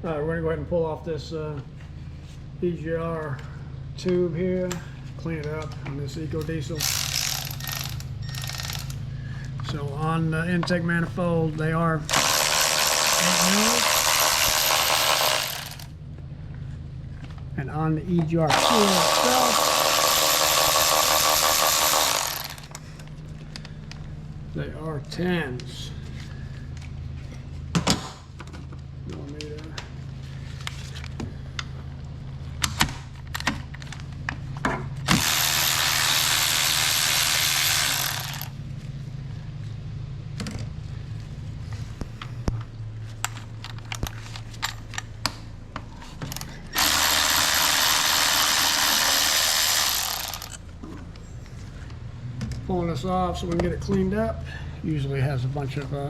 Alright, we're going to go ahead and pull off this EGR tube here, clean it up on this EcoDiesel. So on the intake manifold, they are 8 mils. And on the EGR tube itself, they are 10s. Millimeter. Pulling this off so we can get it cleaned up. Usually has a bunch of look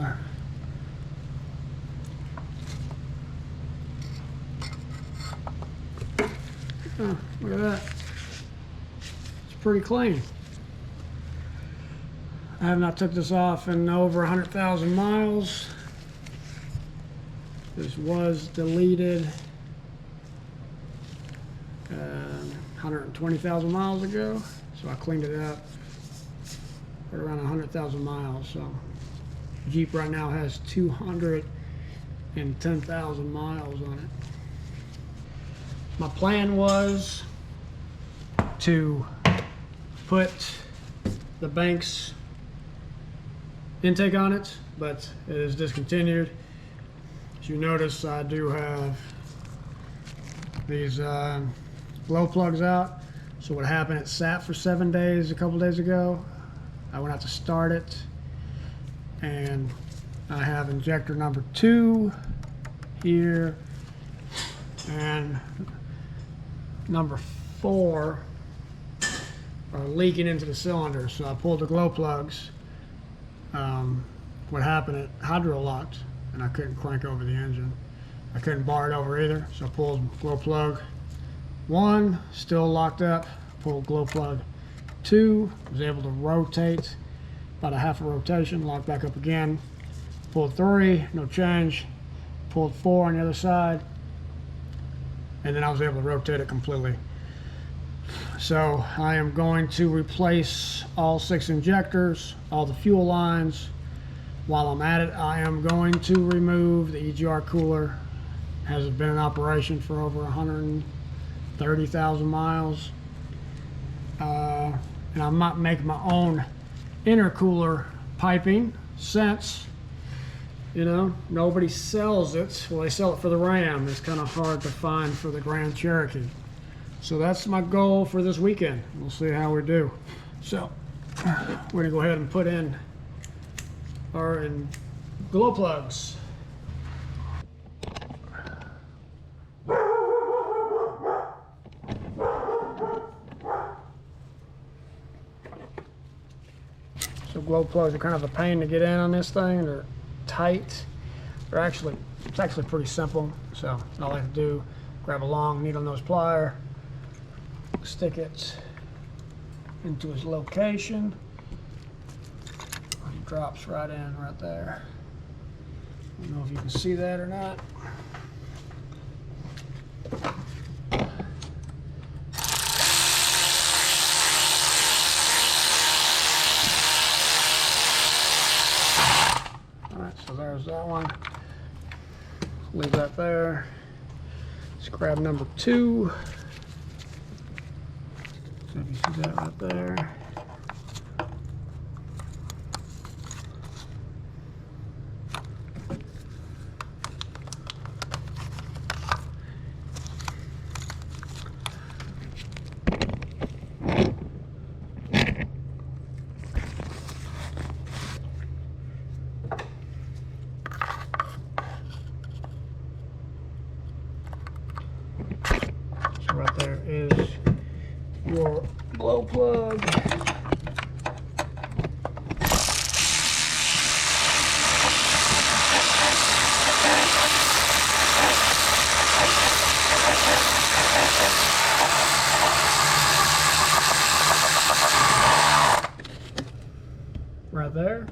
at that. It's pretty clean. I have not took this off in over 100,000 miles. This was deleted 120,000 miles ago, so I cleaned it up at around 100,000 miles. So Jeep right now has 210,000 miles on it. My plan was to put the Banks intake on it, but it is discontinued. As you notice, I do have these glow plugs out. So what happened, it sat for 7 days a couple days ago. I went out to start it, and I have injector number 2 here, and number 4 are leaking into the cylinder. So I pulled the glow plugs. What happened, it hydro locked, and I couldn't crank over the engine. I couldn't bar it over either, so I pulled glow plug 1, still locked up. Pulled glow plug 2, was able to rotate about a half a rotation, locked back up again. Pulled 3, no change. Pulled 4 on the other side, and then I was able to rotate it completely. So I am going to replace all 6 injectors, all the fuel lines. While I'm at it, I am going to remove the EGR cooler. Has been in operation for over 130,000 miles. And I might make my own intercooler piping, since, you know, nobody sells it. Well, they sell it for the Ram. It's kind of hard to find for the Grand Cherokee. So that's my goal for this weekend. We'll see how we do. So we're gonna go ahead and put in our glow plugs. So glow plugs are kind of a pain to get in on this thing. They're tight. It's actually pretty simple. So all I have to do, grab a long needle nose plier, stick it into its location. It drops right in right there. I don't know if you can see that or not. So there's that one. Leave that there. Let's grab number 2. So if you see that right there. Right there is your glow plug. Right there.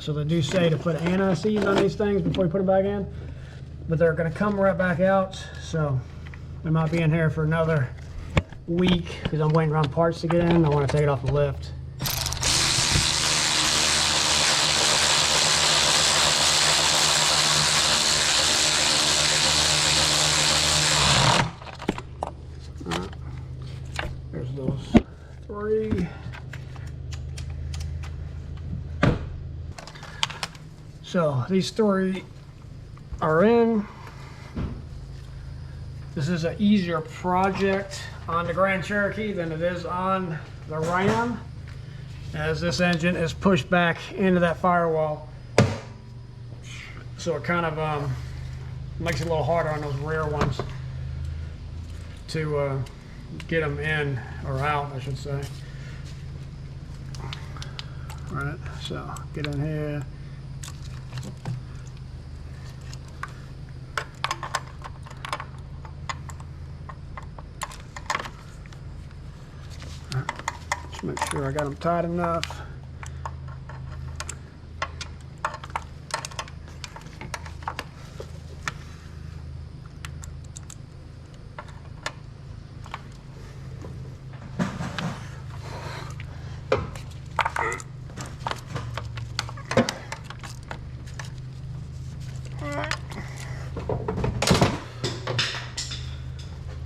So they do say to put anti-seize on these things before you put them back in, but they're going to come right back out. So they might be in here for another week because I'm waiting around parts to get in. I want to take it off the lift. There's those 3. So these 3 are in. This is an easier project on the Grand Cherokee than it is on the Ram, as this engine is pushed back into that firewall. So it kind of makes it a little harder on those rear ones to get them in or out, I should say. All right, so get in here. Just make sure I got them tight enough.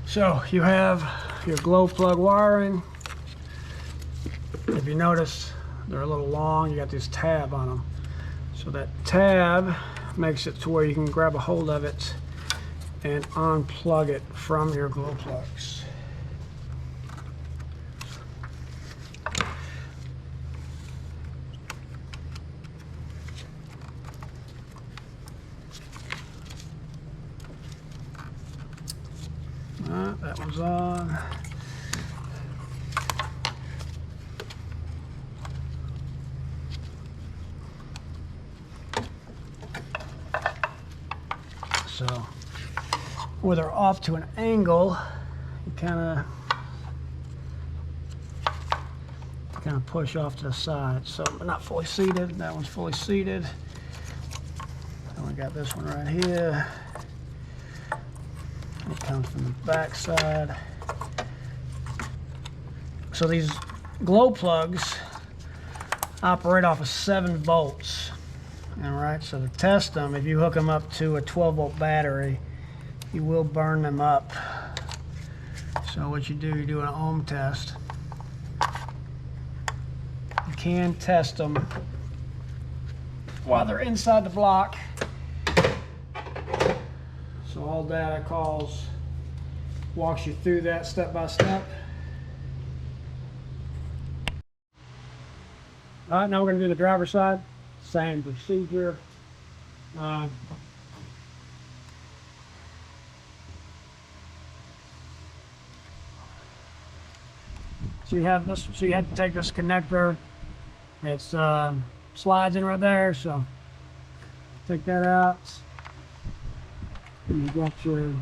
So you have your glow plug wiring. If you notice, they're a little long. You got this tab on them. So that tab makes it to where you can grab a hold of it and unplug it from your glow plugs. That one's on. So where they're off to an angle, you kind of push off to the side. So they're not fully seated. That one's fully seated. And we got this one right here. It comes from the back side. So these glow plugs operate off of 7 volts. All right, so to test them, if you hook them up to a 12-volt battery, you will burn them up. So what you do, you do an ohm test. You can test them while they're inside the block. So all data calls walks you through that step by step. All right, now we're going to do the driver's side. Same procedure. So you have this. So you have to take this connector. It's slides in right there. So take that out. And you got your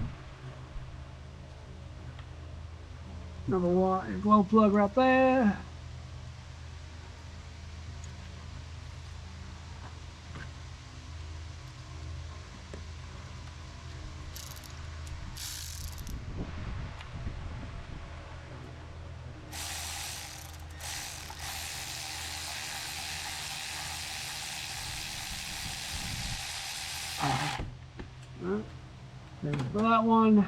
number 1 your glow plug right there. There's that one.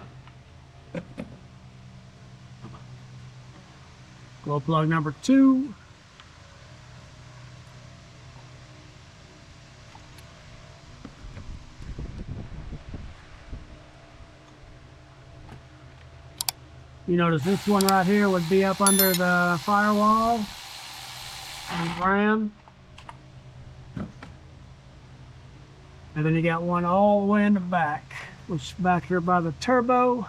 Glow plug number 2. You notice this one right here would be up under the firewall and ram. And then you got one all the way in the back, which is back here by the turbo.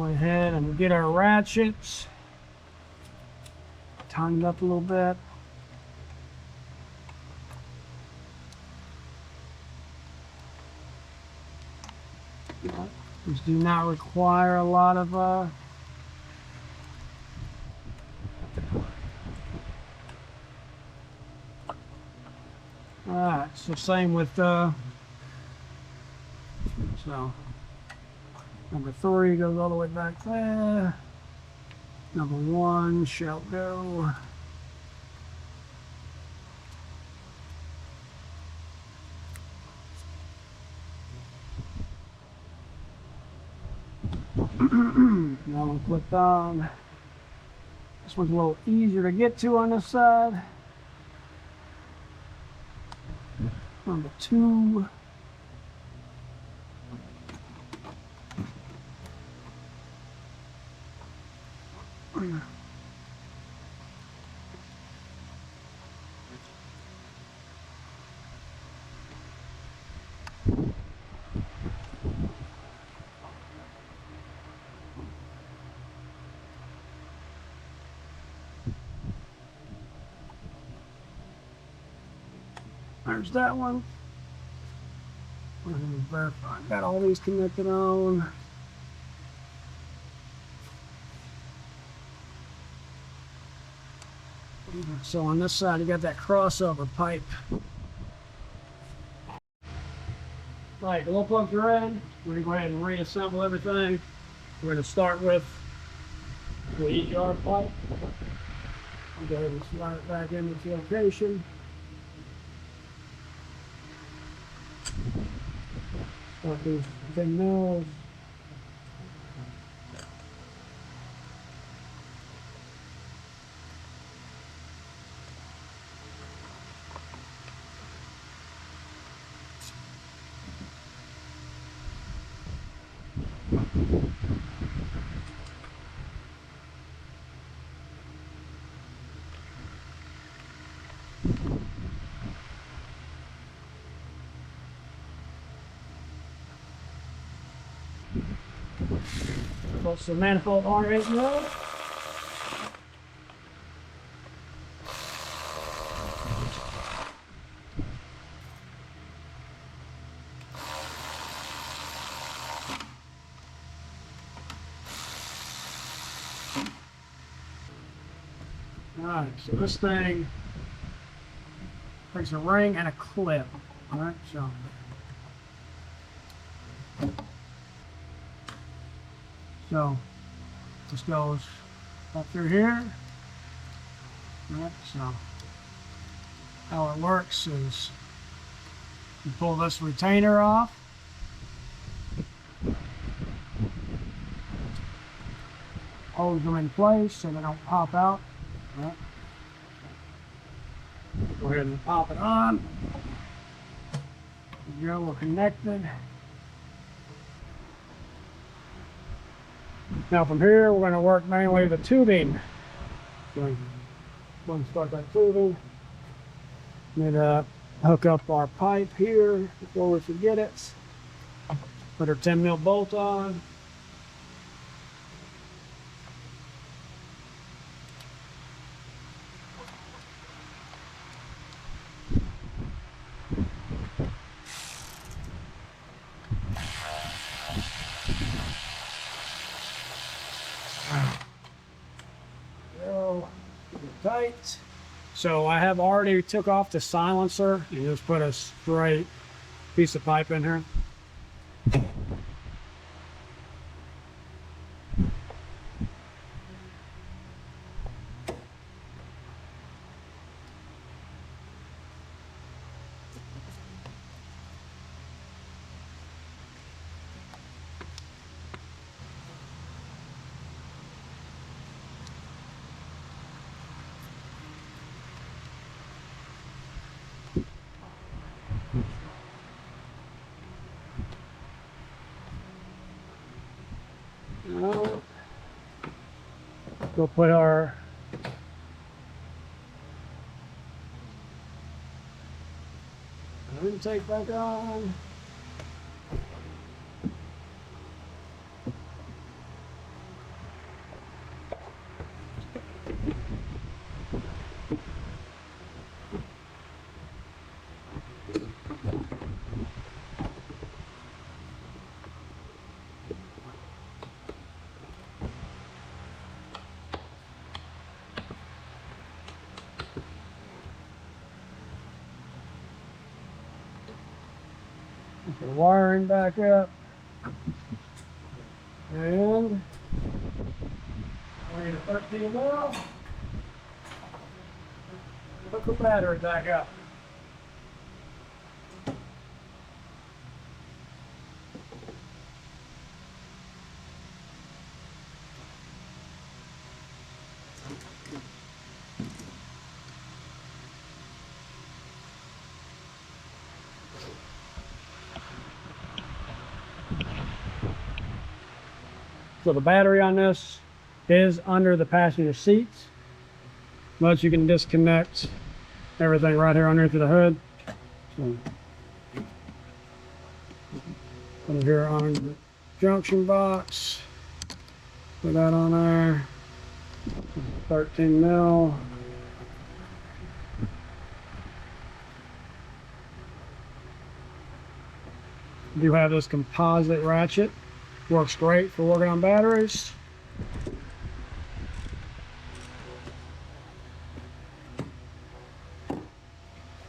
ahead and get our ratchets. Tighten it up a little bit. These do not require a lot of alright, so same with so number 3 goes all the way back there. Number 1 shall go now one clipped on. This one's a little easier to get to on this side. Number 2. There's that one. We're going to verify. Got all these connected on. So on this side, you got that crossover pipe. Right, the little plugs are in. We're going to go ahead and reassemble everything. We're going to start with the EGR pipe. I'll go ahead and slide it back into its location. Start these big nails. Put some manifold on right now. Alright, so this thing takes a ring and a clip. Alright, so this goes up through here. Alright, so how it works is you pull this retainer off. Hold them in place so they don't pop out. Alright. Go ahead and pop it on. There you go, we're connected. Now from here, we're going to work mainly the tubing. So, we'll start that tubing. Need to hook up our pipe here before we forget it. Put our 10 mil bolt on. Tight. So I have already took off the silencer and just put a straight piece of pipe in here. We'll put our intake back on. Put the wiring back up. And I need a 13 mil. Hook the battery back up. So the battery on this is under the passenger seats, but you can disconnect everything right here underneath the hood. So put it here on the junction box. Put that on there. 13 mil. You do have this composite ratchet. Works great for working on batteries.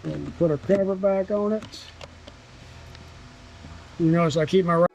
And put a cover back on it. You notice I keep my